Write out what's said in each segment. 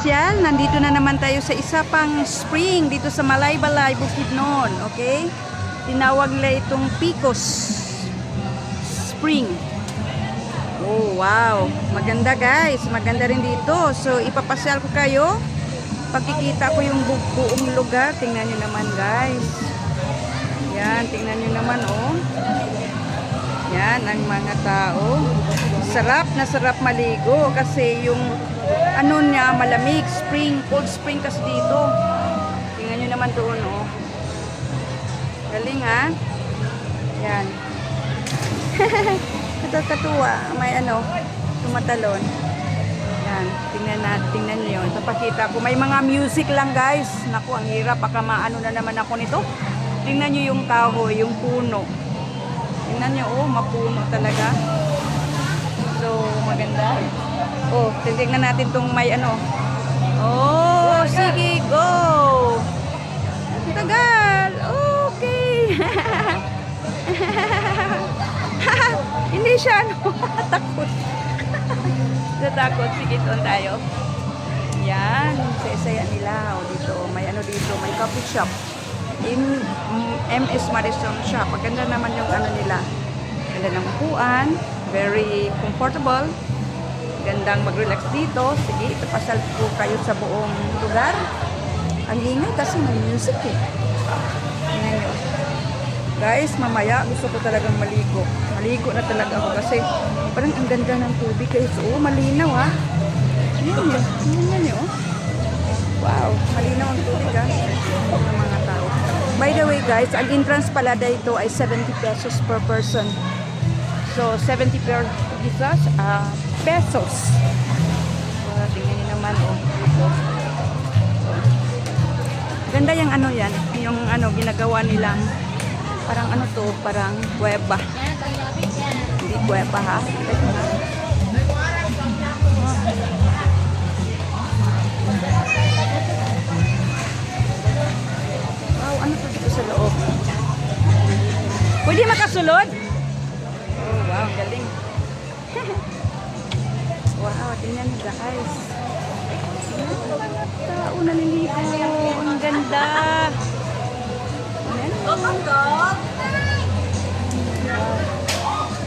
Yan, nandito na naman tayo sa isa pang spring dito sa Malaybalay, Bukidnon, okay? Tinawag nila itong Picos Spring. Oh, wow. Maganda guys, maganda rin dito. So, ipapasyal ko kayo. Pagkikita ko yung buong lugar. Tingnan nyo naman guys. Yan, tingnan nyo naman oh. Yan, ang mga tao. Sarap na sarap maligo kasi yung ano niya, malamig, spring, cold spring kasi dito. Tingnan nyo naman doon oh. Galing ha. Yan. Katuwa, may ano, tumatalon. Yan, tingnan niyo yun. Papakita ko, may mga music lang guys. Naku, ang hirap, baka maano na naman ako nito. Tingnan niyo yung kahoy, yung puno. Tingnan niyo, oh, mapuno talaga. So, maganda. Oh, tingnan natin tong may ano. Oh, sige, go! Tagal! Okay! Hindi siya ano, takot. Natakot. Sige, doon tayo. Yan, saya-saya nila. O, dito, may ano dito, may coffee shop. In MS Madison shop. Maganda naman yung ano nila. Ganda ng upuan. Very comfortable. Gandang mag-relax dito. Sige, ipapasal po kayo sa buong lugar. Ang ingay kasi may music eh. Tingnan nyo. Guys, mamaya gusto ko talagang maligo. Maligo na talaga ako kasi parang ang ganda ng tubig guys. Oo, malinaw ha. Yan yun. Yan yun. Wow, malinaw ang tubig ha. Ng mga tao. By the way guys, ang entrance pala dito ay 70 pesos per person. So, 70 per pesos. So, tingnan nyo naman oh. Ganda yung ano yan. Yung ano, ginagawa nilang parang ano to, parang kuweba. Hindi kuweba ha. Wow, ano to dito sa loob? Pwede makasulod? Oh, wow, galing. Wow, tingnan nyo guys. Tao naliligo. Ang ganda.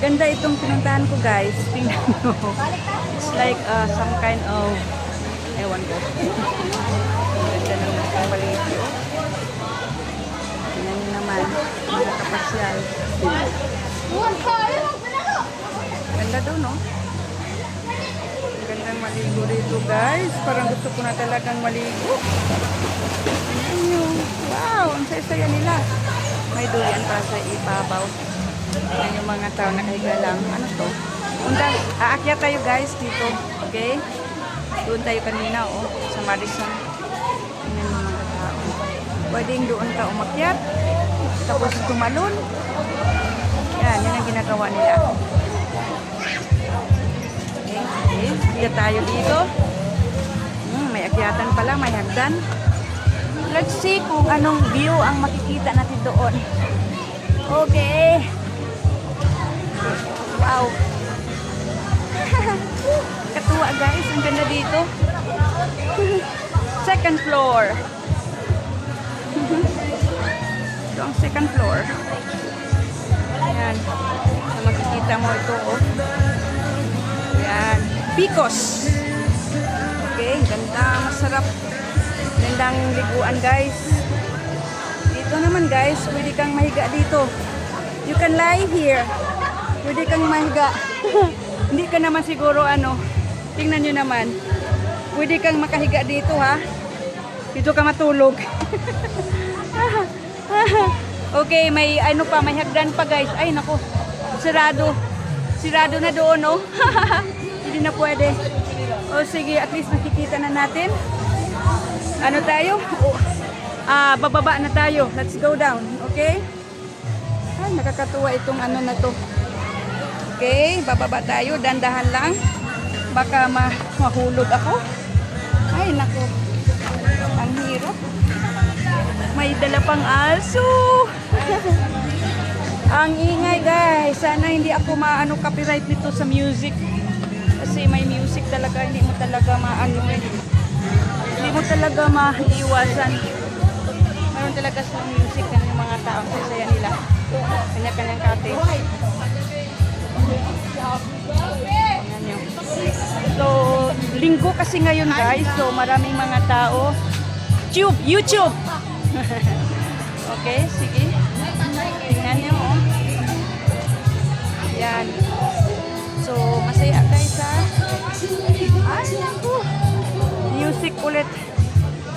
Ganda itong pinuntahan ko guys. Tingnan nyo. It's like some kind of ewan ko. Ganda naman ang paligid. Tingnan nyo naman. Mga kapasyal. Ganda doon no? Gandang maligo dito guys. Parang gusto ko na talagang maligo. Tingnan nyo. Wow, ang saya-saya nila. May duyan pa sa ibabaw. Yan yung mga tao nakahiga lang. Ano to? Aakyat tayo guys dito. Okay? Doon tayo kanina oh. Sa Madison. Yan yung mga tao. Pwedeng doon ka umakyat. Tapos tumalon. Yan, yan ang ginagawa nila. Okay, okay. Akyat tayo dito. May akyatan pala, may hagdan. Let's see kung anong view ang makikita natin doon. Okay. Wow. Katuwa guys, ang ganda dito. Second floor. Ito ang second floor. Ayan. So, makikita mo ito oh. Ayan. Picos. Okay, ganda, masarap. Gandang liguan guys. Dito naman guys, pwede kang mahiga dito. You can lie here. Pwede kang mahiga. Hindi ka naman siguro ano. Tingnan nyo naman. Pwede kang makahiga dito ha. Dito ka matulog. Okay, may ano pa, may hagdan pa guys. Ay nako. Sirado. Sirado na doon no. Hindi na pwede. O sige, at least nakikita na natin. Ano tayo? Bababa na tayo. Let's go down. Okay? Ay, nakakatuwa itong ano na to. Okay, bababa tayo. Dandahan lang. Baka mahulog ako. Ay, naku. Ang hirap. May dala pang aso. Ang ingay guys. Sana hindi ako maano copyright nito sa music. Kasi may music talaga. Hindi mo talaga maano eh. talaga maiiwasan. Meron talaga silang music ng mga tao. Sasaya nila. Kanya-kanyang cottage. Tingnan nyo. So, linggo kasi ngayon guys. So, maraming mga tao. YouTube! Okay, sige. Tingnan nyo. Oh. Yan. So, masaya guys ha. Ay, naku. Music ulit.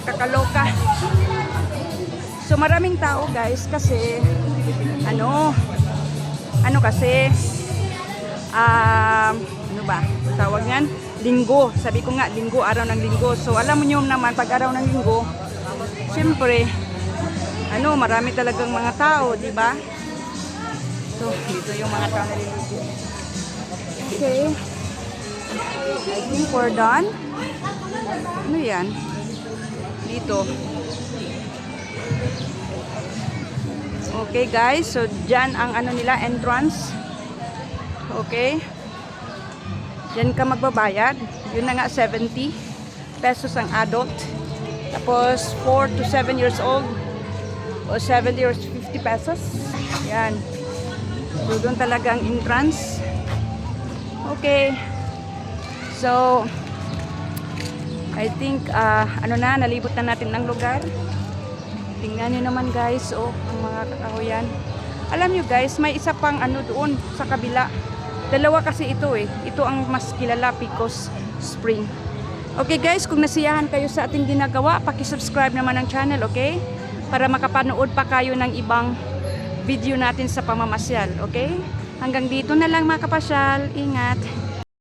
Kakaloka. So, maraming tao guys kasi ano kasi ano ba? Tawag yan? Linggo. Sabi ko nga, linggo, araw ng linggo. So, alam mo nyo naman, pag araw ng linggo, syempre, marami talagang mga tao, di ba? So, dito yung mga tao naliligo. Okay. I think we're done. Ano yan? Dito. Okay guys, so dyan ang nila, entrance. Okay. Dyan ka magbabayad. Yun na nga, 70 pesos ang adult. Tapos 4 to 7 years old o 70 or 50 pesos. Yan. So doon talaga ang entrance. Okay. So I think nalibot na natin ng lugar. Tingnan niyo naman guys, ang mga kakahuyan. Alam niyo guys, may isa pang doon sa kabila. Dalawa kasi ito Ito ang mas kilala, Picos Spring. Okay guys, kung nasiyahan kayo sa ating ginagawa, paki-subscribe naman ang channel, okay? Para makapanood pa kayo ng ibang video natin sa pamamasyal, okay? Hanggang dito na lang mga kapasyal. Ingat!